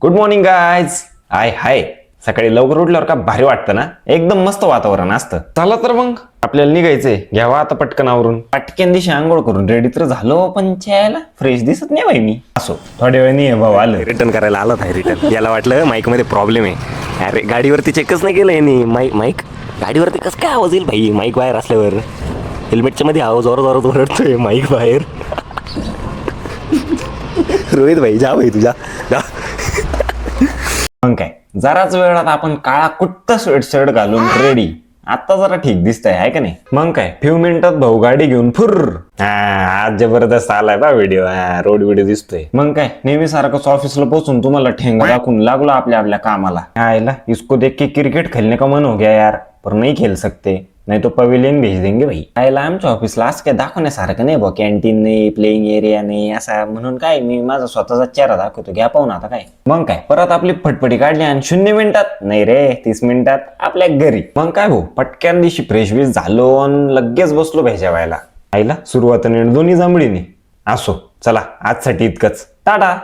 Good morning guys. हाय सकाळी लवकर उठल्यावर का भारी वाटतं ना, एकदम मस्त वातावरण असतं. चला तर मग आपल्याला निघायचंय. घ्यावा आता पटकन आवरून, पटकन दिवशी आंघोळ करून रेडी तर झालो, पण चहायला फ्रेश दिसत नाही बाई मी. असो थोड्या वेळाने भाऊ आलं. रिटर्न करायला आला आहे. रिटर्न याला वाटलं माईक मध्ये प्रॉब्लेम आहे. अरे गाडीवरती चेकच नाही केलं यांनी. माईक गाडीवरती कसं काय आवाज येईल भाई माईक बाहेर असल्यावर. हेल्मेटच्या मध्ये आवाज जोरात ओरडतोय माईक बाहेर. रोहित भाई जा भाई तुझा जा. मग काय जराच वेळात आपण काळा कुट्ट स्वेटशर्ट घालून रेडी. आता जरा ठीक दिसतंय आहे का नाही. मग काय फ्यू मिनिटात भाऊ गाडी घेऊन फुर्र. आज जबरदस्त आलाय बा व्हिडिओ. रोड व्हिडिओ दिसतोय. मग काय नेहमी सारखंच ऑफिसला पोहोचून तुम्हाला ठेंगा दाखवून लागलो आपल्या कामाला. आयला इसको देख के क्रिकेट खेलने का मन हो गया यार, पर नहीं खेल सकते, नाही तो पवेलियन भेज देंगे भाई. आयला आमच्या ऑफिसला असं काय दाखवण्यासारखं नाही बा, कॅन्टीन नाही, प्लेइंग एरिया नाही असा, म्हणून काय मी माझा स्वतःचा चेहरा दाखवतो. घ्या पाहून आता काय. मग काय परत आपली फटफटी काढली आणि 0 मिनिटात नाही रे 30 मिनिटात आपल्या घरी. मग काय भाऊ पटक्यान दिवशी फ्रेश बीश झालो आणि लगेच बसलो भेजा व्हायला. आईला सुरुवातीने दोन्ही जमडीने. असो चला आजसाठी इतकंच. टाटा.